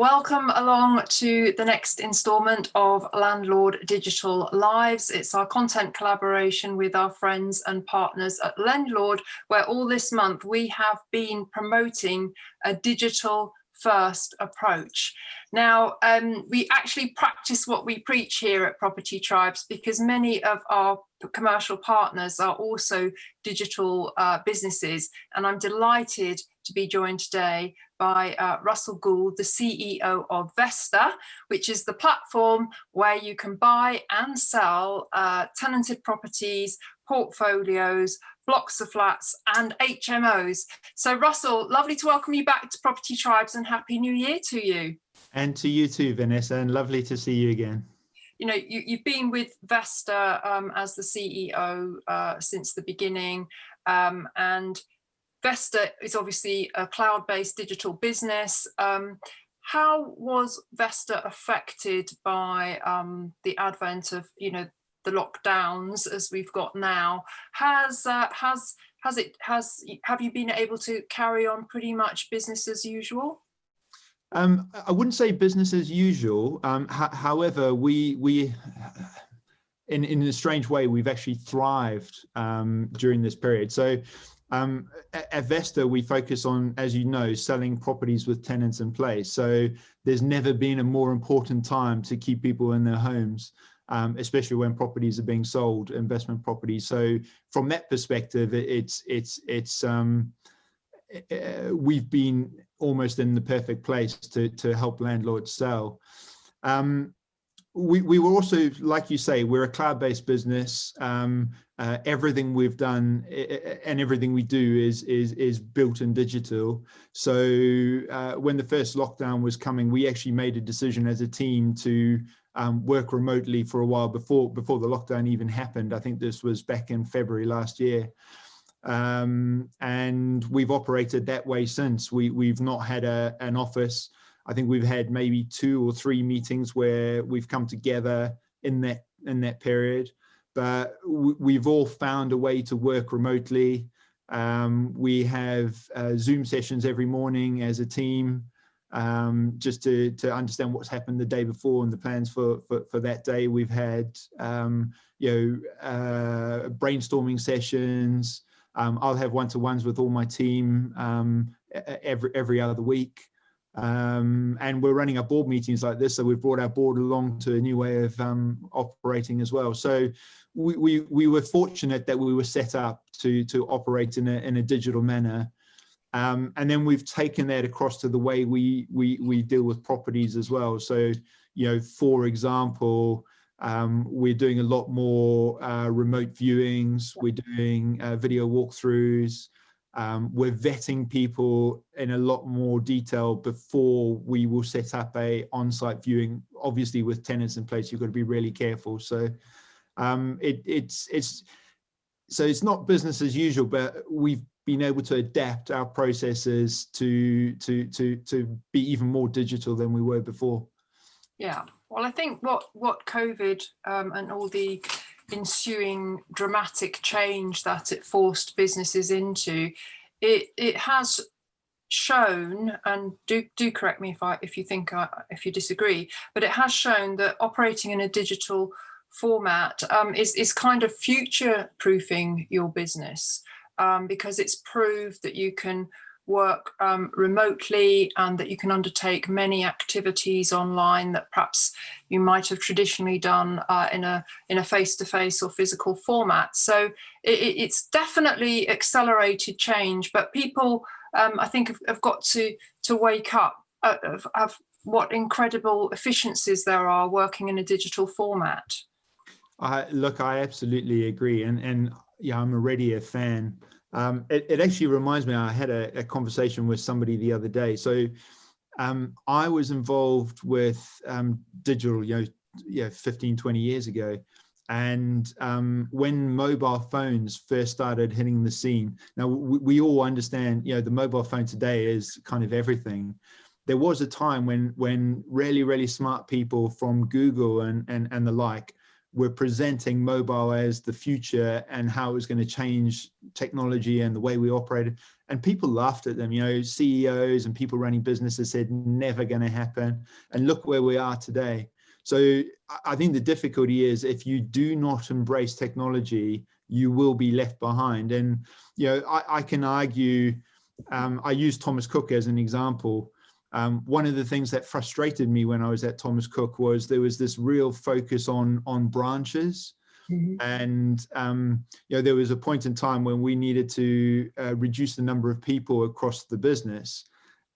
Welcome along to the next instalment of Landlord Digital Lives. It's our content collaboration with our friends and partners at Landlord, where all this month we have been promoting a digital first approach. Now, we actually practice what we preach here at Property Tribes because many of our commercial partners are also digital businesses, and I'm delighted to be joined today by Russell Gould, the CEO of Vesta, which is the platform where you can buy and sell tenanted properties, portfolios, blocks of flats and HMOs. So Russell, lovely to welcome you back to Property Tribes and Happy New Year to you. And to you too, Vanessa, and lovely to see you again. You know, you've been with Vesta as the CEO since the beginning, and Vesta is obviously a cloud-based digital business. How was Vesta affected by the advent of, the lockdowns as we've got now? Have you been able to carry on pretty much business as usual? I wouldn't say business as usual. However, we in a strange way, we've actually thrived during this period. So at Vesta, we focus on, as you know, selling properties with tenants in place. So there's never been a more important time to keep people in their homes, especially when properties are being sold, investment properties. So from that perspective, we've been almost in the perfect place to help landlords sell. We were also, like you say, we're a cloud-based business. Everything we've done and everything we do is built in digital. So when the first lockdown was coming, we actually made a decision as a team to work remotely for a while before the lockdown even happened. I think this was back in February last year. And we've operated that way since. We've not had an office. I think we've had maybe 2 or 3 meetings where we've come together in that period, but we've all found a way to work remotely. We have Zoom sessions every morning as a team, just to understand what's happened the day before and the plans for that day. We've had brainstorming sessions. I'll have one-to-ones with all my team every other week. And we're running our board meetings like this, so we've brought our board along to a new way of operating as well. So we were fortunate that we were set up to operate in a digital manner, and then we've taken that across to the way we deal with properties as well. So for example, we're doing a lot more remote viewings. We're doing video walkthroughs. We're vetting people in a lot more detail before we will set up a on-site viewing. Obviously, with tenants in place, you've got to be really careful. So it's not business as usual, but we've been able to adapt our processes to be even more digital than we were before. Yeah, well, I think what COVID and all the ensuing dramatic change that it forced businesses into, it has shown, and do correct me if you disagree, but it has shown that operating in a digital format is kind of future-proofing your business, because it's proved that you can work remotely and that you can undertake many activities online that perhaps you might have traditionally done in a face-to-face or physical format. So it's definitely accelerated change, but people I think have got to wake up of what incredible efficiencies there are working in a digital format. Look, I absolutely agree, and yeah, I'm already a fan. It actually reminds me, I had a conversation with somebody the other day. So I was involved with digital 15, 20 years ago. And when mobile phones first started hitting the scene, now we all understand, the mobile phone today is kind of everything. There was a time when really, really smart people from Google and the like were presenting mobile as the future and how it was going to change technology and the way we operated, and people laughed at them. You know, CEOs and people running businesses said never going to happen, and look where we are today. So I think the difficulty is if you do not embrace technology, you will be left behind. And you know, I can argue. I use Thomas Cook as an example. One of the things that frustrated me when I was at Thomas Cook was there was this real focus on branches. And you know, there was a point in time when we needed to reduce the number of people across the business.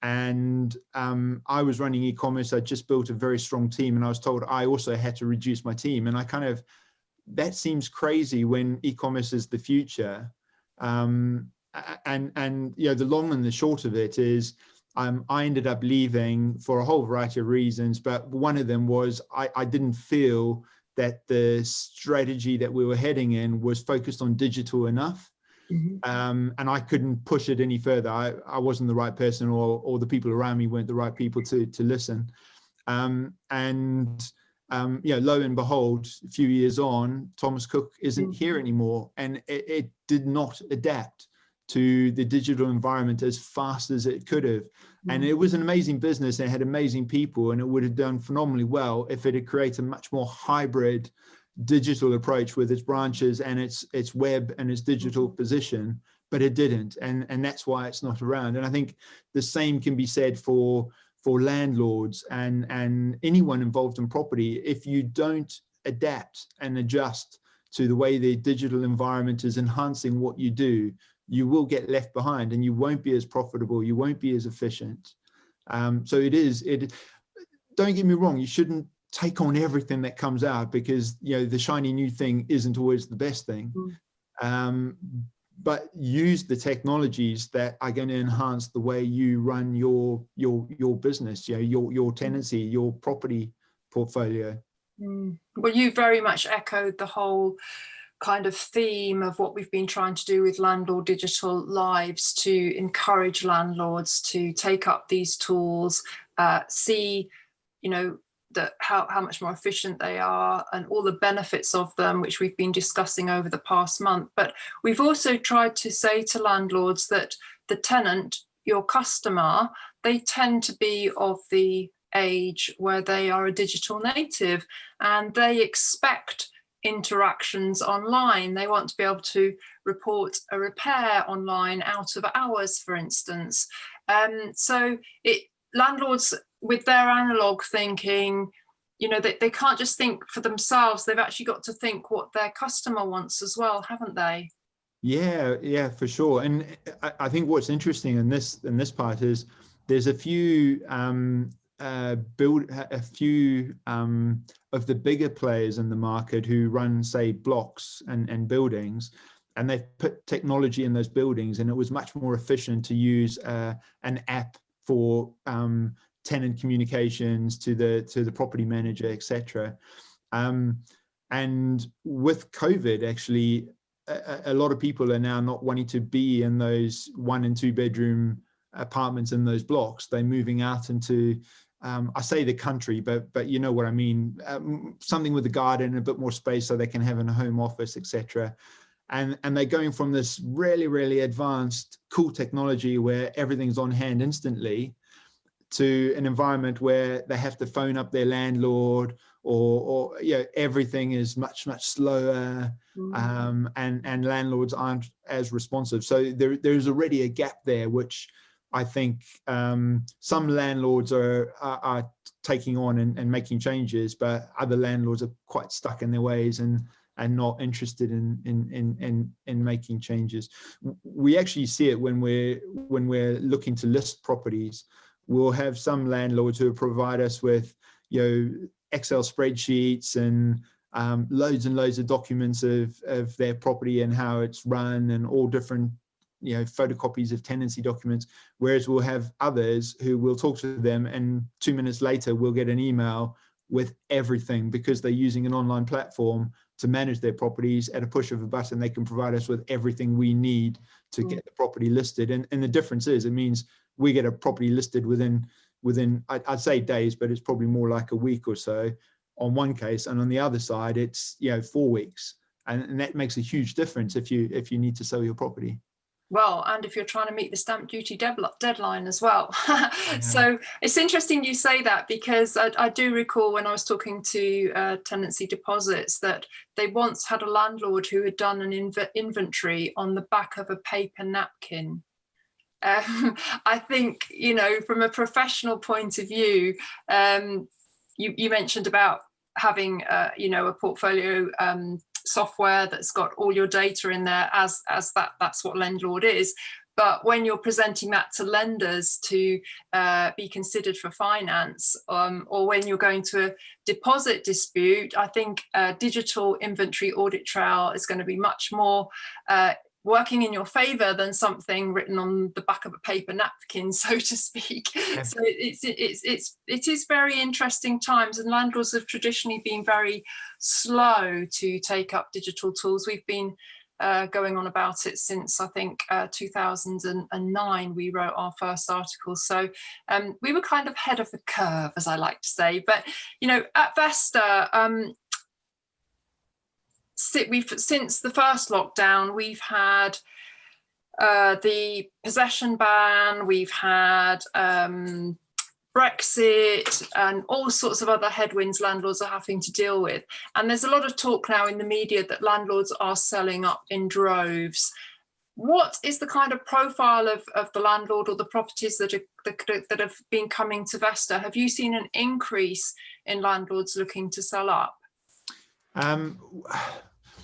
And I was running e-commerce. I just built a very strong team, and I was told I also had to reduce my team. And I kind of, that seems crazy when e-commerce is the future. And you know, the long and the short of it is, I ended up leaving for a whole variety of reasons, but one of them was I didn't feel that the strategy that we were heading in was focused on digital enough. And I couldn't push it any further. I wasn't the right person, or the people around me weren't the right people to listen. You know, lo and behold, a few years on, Thomas Cook isn't here anymore, and it did not adapt to the digital environment as fast as it could have. And it was an amazing business, and it had amazing people, and it would have done phenomenally well if it had created a much more hybrid digital approach with its branches and its web and its digital position, but it didn't. And that's why it's not around. And I think the same can be said for landlords and anyone involved in property. If you don't adapt and adjust to the way the digital environment is enhancing what you do, you will get left behind, and you won't be as profitable, you won't be as efficient. So don't get me wrong, you shouldn't take on everything that comes out, because you know, the shiny new thing isn't always the best thing. But use the technologies that are going to enhance the way you run your business, you know, your tenancy, your property portfolio. Well, you very much echoed the whole kind of theme of what we've been trying to do with Landlord Digital Lives, to encourage landlords to take up these tools, see, you know, how much more efficient they are and all the benefits of them, which we've been discussing over the past month. But we've also tried to say to landlords that the tenant, your customer, they tend to be of the age where they are a digital native, and they expect interactions online. They want to be able to report a repair online out of hours, for instance. So landlords, with their analog thinking, you know, they can't just think for themselves. They've actually got to think what their customer wants as well, haven't they? Yeah, for sure. And I think what's interesting in this part is there's a few of the bigger players in the market who run, say, blocks and buildings, and they've put technology in those buildings, and it was much more efficient to use an app for tenant communications to the property manager, etc. And with COVID, actually, a lot of people are now not wanting to be in those 1 and 2 bedroom apartments in those blocks. They're moving out into, I say the country, but you know what I mean, something with a garden, a bit more space so they can have a home office, etc. And they're going from this really, really advanced, cool technology where everything's on hand instantly to an environment where they have to phone up their landlord, or you know, everything is much slower, and landlords aren't as responsive. So there's already a gap there, which I think some landlords are taking on and making changes, but other landlords are quite stuck in their ways and not interested in making changes. We actually see it when we're looking to list properties. We'll have some landlords who provide us with, you know, Excel spreadsheets and loads and loads of documents of their property and how it's run, and all different, you know, photocopies of tenancy documents. Whereas we'll have others who will talk to them, and 2 minutes later we'll get an email with everything, because they're using an online platform to manage their properties. At a push of a button, they can provide us with everything we need to get the property listed. And the difference is, it means we get a property listed within I'd say days, but it's probably more like a week or so on one case, and on the other side it's, you know, 4 weeks. and that makes a huge difference if you need to sell your property. Well, and if you're trying to meet the stamp duty deadline as well. So it's interesting you say that, because I do recall when I was talking to tenancy deposits that they once had a landlord who had done an inventory on the back of a paper napkin. I think, from a professional point of view, you mentioned about having, a portfolio software that's got all your data in there, as that's what Landlord is. But when you're presenting that to lenders to be considered for finance, or when you're going to a deposit dispute, I think digital inventory audit trail is going to be much more working in your favor than something written on the back of a paper napkin, so to speak. Yeah. So it is very interesting times, and landlords have traditionally been very slow to take up digital tools. We've been going on about it since, I think, 2009 we wrote our first article. So we were kind of ahead of the curve, as I like to say. But at Vesta, since the first lockdown, we've had the possession ban, we've had Brexit, and all sorts of other headwinds landlords are having to deal with. And there's a lot of talk now in the media that landlords are selling up in droves. What is the kind of profile of the landlord or the properties that have been coming to Vesta? Have you seen an increase in landlords looking to sell up?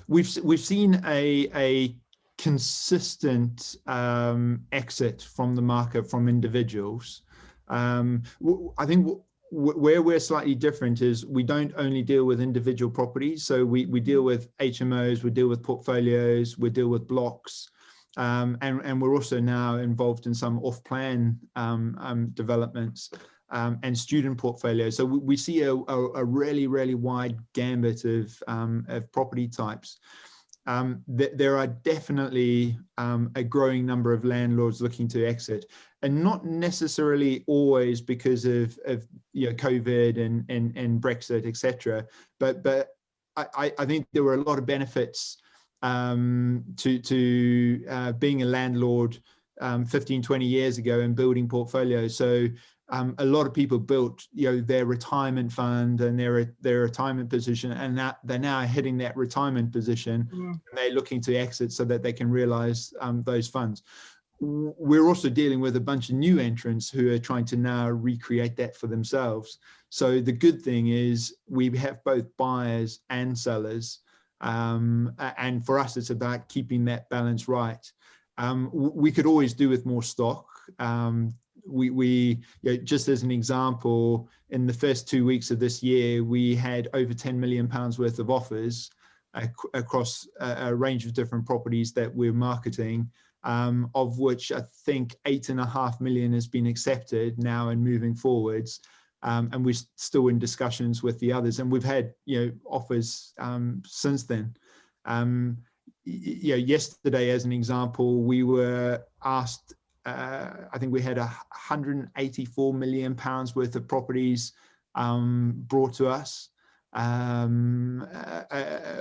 We've seen a consistent exit from the market from individuals. I think where we're slightly different is we don't only deal with individual properties. So we deal with HMOs, we deal with portfolios, we deal with blocks, and we're also now involved in some off-plan developments. And student portfolios. So we see a really, really wide gambit of property types. There are definitely a growing number of landlords looking to exit, and not necessarily always because of COVID and Brexit, etc. But I think there were a lot of benefits to being a landlord 15, 20 years ago and building portfolios. So a lot of people built, their retirement fund and their retirement position, and they're now hitting that retirement position. And they're looking to exit so that they can realize those funds. We're also dealing with a bunch of new entrants who are trying to now recreate that for themselves. So the good thing is we have both buyers and sellers, and for us it's about keeping that balance right. We could always do with more stock. We just as an example, in the first 2 weeks of this year, we had over £10 million worth of offers across a range of different properties that we're marketing, of which I think 8.5 million has been accepted now and moving forwards. And we're still in discussions with the others, and we've had offers since then. Yesterday, as an example, we were asked. I think we had £184 million worth of properties brought to us,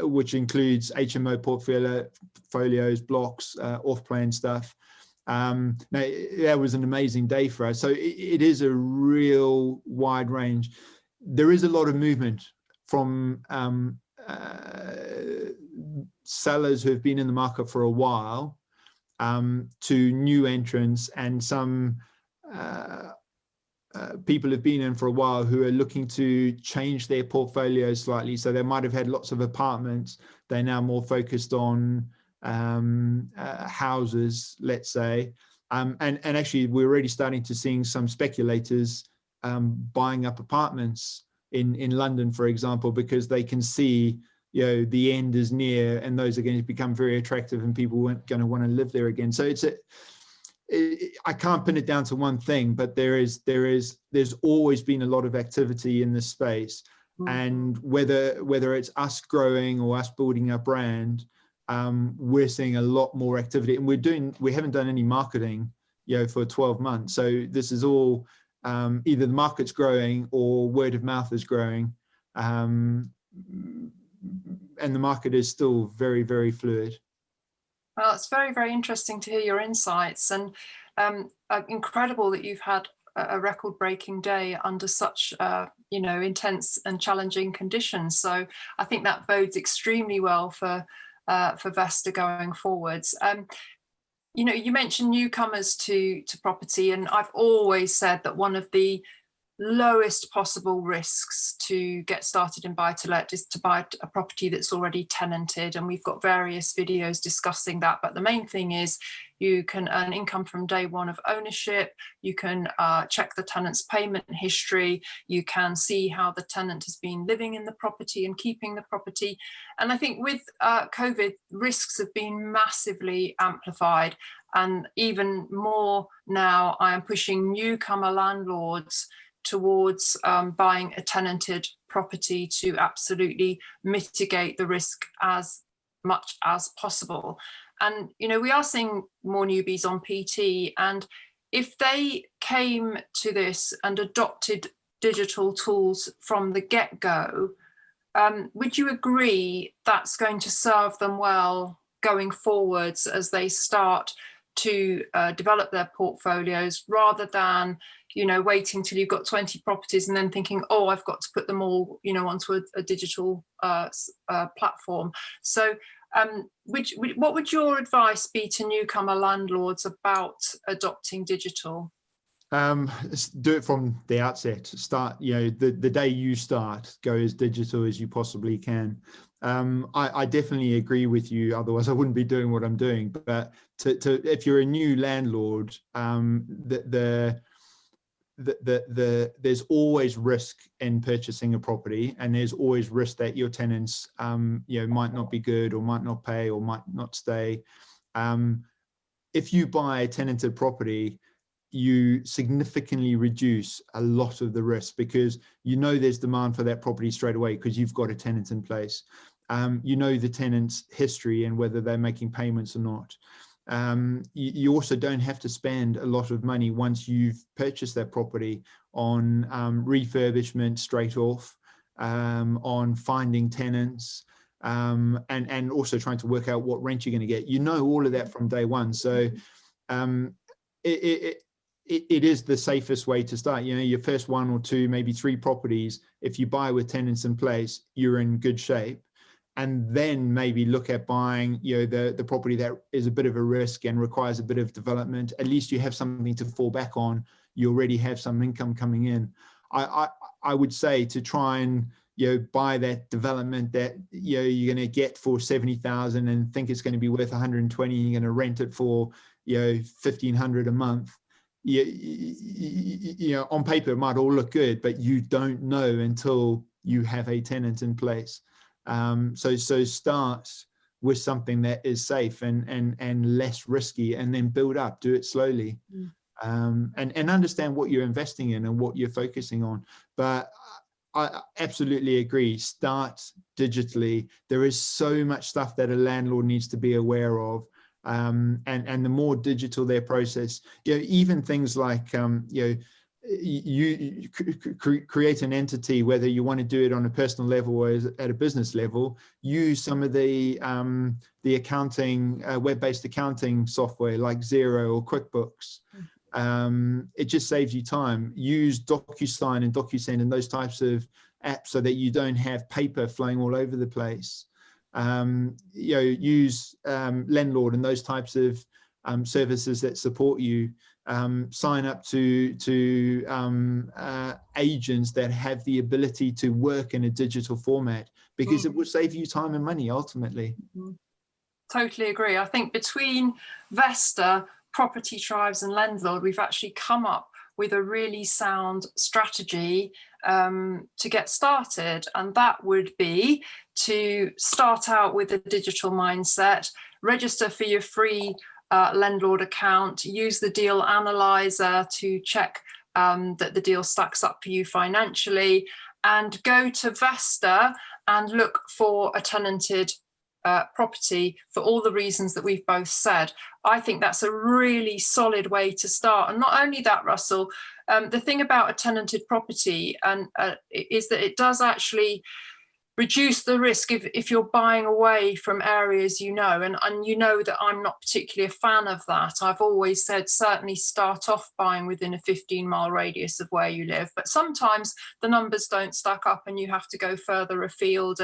which includes HMO portfolios, blocks, off-plan stuff. Now, that was an amazing day for us. So it is a real wide range. There is a lot of movement from sellers who have been in the market for a while, to new entrants, and some people have been in for a while who are looking to change their portfolio slightly. So they might have had lots of apartments. They're now more focused on houses, let's say. And actually, we're already starting to seeing some speculators buying up apartments in London, for example, because they can see the end is near, and those are going to become very attractive, and people aren't going to want to live there again. So I can't pin it down to one thing, but there's always been a lot of activity in this space. And whether it's us growing or us building our brand, we're seeing a lot more activity, and we haven't done any marketing for 12 months. So this is all either the market's growing or word of mouth is growing. and the market is still very, very fluid. Well, it's very, very interesting to hear your insights, and incredible that you've had a record-breaking day under such intense and challenging conditions. So I think that bodes extremely well for Vesta going forwards. You mentioned newcomers to property, and I've always said that one of the lowest possible risks to get started in buy-to-let is to buy a property that's already tenanted, and we've got various videos discussing that. But the main thing is you can earn income from day one of ownership, you can check the tenant's payment history, you can see how the tenant has been living in the property and keeping the property. And I think with COVID, risks have been massively amplified, and even more now I am pushing newcomer landlords towards buying a tenanted property to absolutely mitigate the risk as much as possible. And we are seeing more newbies on PT, and if they came to this and adopted digital tools from the get-go, would you agree that's going to serve them well going forwards as they start to develop their portfolios, rather than waiting till you've got 20 properties and then thinking, oh, I've got to put them all onto a digital platform? So what would your advice be to newcomer landlords about adopting digital? Do it from the outset. Start, the day you start, go as digital as you possibly can. I definitely agree with you. Otherwise, I wouldn't be doing what I'm doing. But if you're a new landlord, there's always risk in purchasing a property, and there's always risk that your tenants, might not be good, or might not pay, or might not stay. If you buy a tenanted property, you significantly reduce a lot of the risk, because there's demand for that property straight away because you've got a tenant in place. The tenant's history and whether they're making payments or not. You also don't have to spend a lot of money once you've purchased that property on refurbishment straight off, on finding tenants, and also trying to work out what rent you're going to get. All of that from day one. So it is the safest way to start. Your first 1 or 2, maybe 3 properties, if you buy with tenants in place, you're in good shape. And then maybe look at buying, the property that is a bit of a risk and requires a bit of development. At least you have something to fall back on. You already have some income coming in. I would say to try and buy that development that you're going to get for 70,000 and think it's going to be worth 120. You're going to rent it for 1,500 a month. On paper it might all look good, but you don't know until you have a tenant in place. So start with something that is safe and less risky, and then build up. Do it slowly, and understand what you're investing in and what you're focusing on. But I absolutely agree. Start digitally. There is so much stuff that a landlord needs to be aware of. And the more digital their process, even things like you create an entity, whether you want to do it on a personal level or at a business level, use some of the accounting, web-based accounting software like Xero or QuickBooks. It just saves you time. Use DocuSign and DocuSend and those types of apps so that you don't have paper flowing all over the place. Use Landlord and those types of services that support you. Sign up to agents that have the ability to work in a digital format, because it will save you time and money ultimately. Totally agree. I think between Vesta, Property Tribes and Landlord, we've actually come up with a really sound strategy to get started, and that would be to start out with a digital mindset, register for your free Landlord account, use the deal analyzer to check that the deal stacks up for you financially, and go to Vesta and look for a tenanted property for all the reasons that we've both said. I think that's a really solid way to start. And not only that, Russell, the thing about a tenanted property is that it does actually reduce the risk if you're buying away from areas you know, and you know that I'm not particularly a fan of that. I've always said certainly start off buying within a 15-mile radius of where you live, but sometimes the numbers don't stack up and you have to go further afield,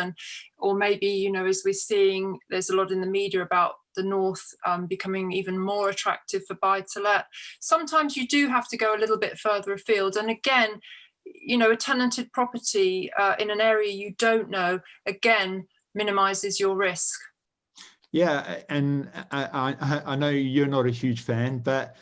or maybe, you know, as we're seeing, there's a lot in the media about the north becoming even more attractive for buy to let. Sometimes you do have to go a little bit further afield, and again, you know, a tenanted property in an area you don't know, again, minimizes your risk. Yeah, and I know you're not a huge fan, but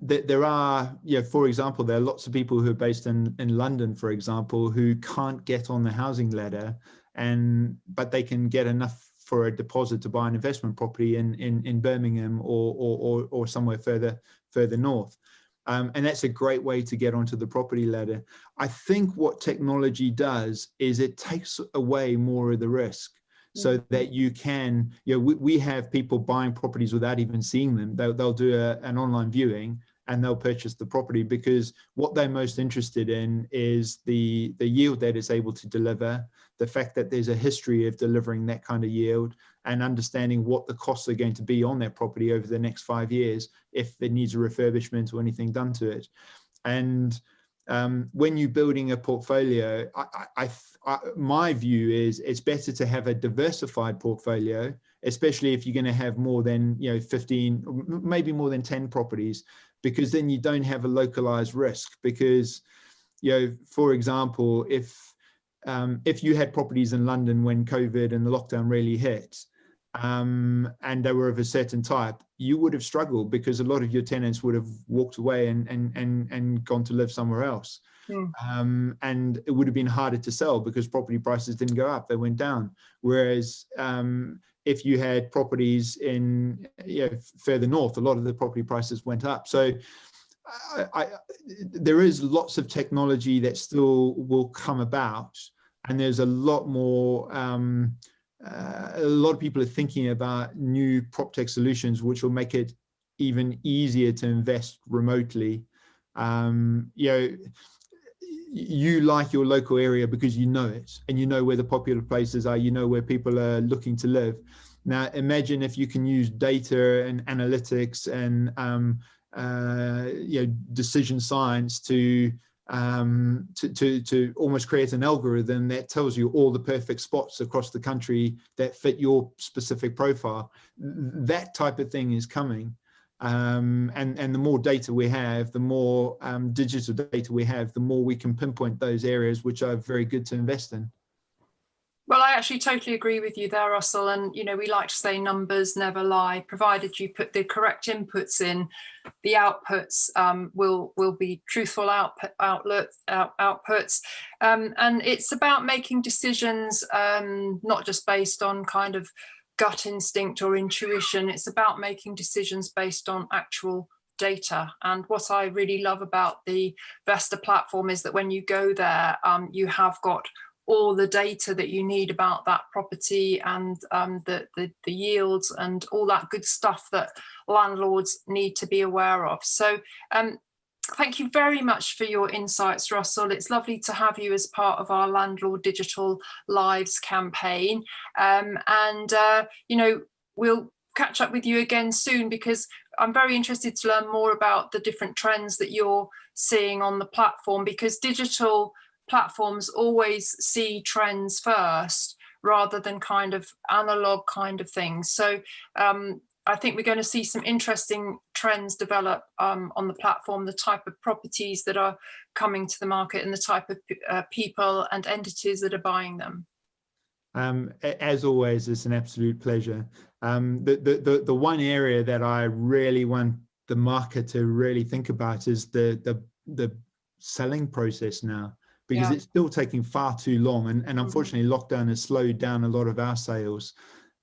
there are, for example, there are lots of people who are based in London, for example, who can't get on the housing ladder, but they can get enough for a deposit to buy an investment property in Birmingham or somewhere further north. And that's a great way to get onto the property ladder. I think what technology does is it takes away more of the risk, so that you can, we have people buying properties without even seeing them. They'll do an online viewing and they'll purchase the property, because what they're most interested in is the yield that it's able to deliver, the fact that there's a history of delivering that kind of yield, and understanding what the costs are going to be on that property over the next 5 years if it needs a refurbishment or anything done to it. And when you're building a portfolio, my view is it's better to have a diversified portfolio, especially if you're going to have more than 15, maybe more than 10 properties, because then you don't have a localized risk. Because, for example, if you had properties in London when COVID and the lockdown really hit, and they were of a certain type, you would have struggled, because a lot of your tenants would have walked away and gone to live somewhere else. And it would have been harder to sell because property prices didn't go up, they went down. Whereas if you had properties in further north, a lot of the property prices went up. So there is lots of technology that still will come about, and there's a lot more a lot of people are thinking about new prop tech solutions which will make it even easier to invest remotely. You like your local area because you know it, and you know where the popular places are, you know where people are looking to live. Now imagine if you can use data and analytics and decision science to almost create an algorithm that tells you all the perfect spots across the country that fit your specific profile. That type of thing is coming. And the more data we have, the more digital data we have, the more we can pinpoint those areas which are very good to invest in. Well, I actually totally agree with you there, Russell. And, we like to say numbers never lie, provided you put the correct inputs in. The outputs will be truthful outputs. And it's about making decisions, not just based on kind of gut instinct or intuition. It's about making decisions based on actual data. And what I really love about the Vesta platform is that when you go there, you have got all the data that you need about that property, and the yields and all that good stuff that landlords need to be aware of. So thank you very much for your insights, Russell. It's lovely to have you as part of our Landlord Digital Lives campaign. We'll catch up with you again soon, because I'm very interested to learn more about the different trends that you're seeing on the platform, because digital platforms always see trends first rather than kind of analog kind of things. So I think we're going to see some interesting trends develop on the platform, the type of properties that are coming to the market and the type of people and entities that are buying them. As always, it's an absolute pleasure. The one area that I really want the market to really think about is the selling process now, because it's still taking far too long, and unfortunately lockdown has slowed down a lot of our sales.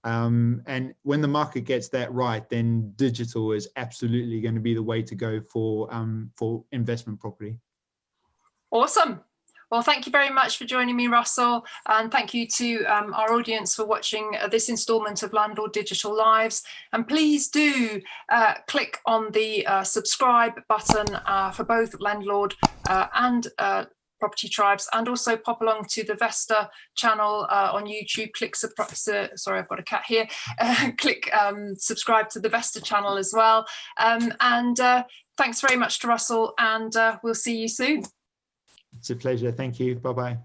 And when the market gets that right, then digital is absolutely going to be the way to go for investment property. Awesome. Well, thank you very much for joining me, Russell, and thank you to our audience for watching this instalment of Landlord Digital Lives. And please do click on the subscribe button for both Landlord and Property Tribes, and also pop along to the Vesta channel on YouTube. Click sorry, I've got a cat here. Click subscribe to the Vesta channel as well. And thanks very much to Russell, and we'll see you soon. It's a pleasure. Thank you. Bye-bye.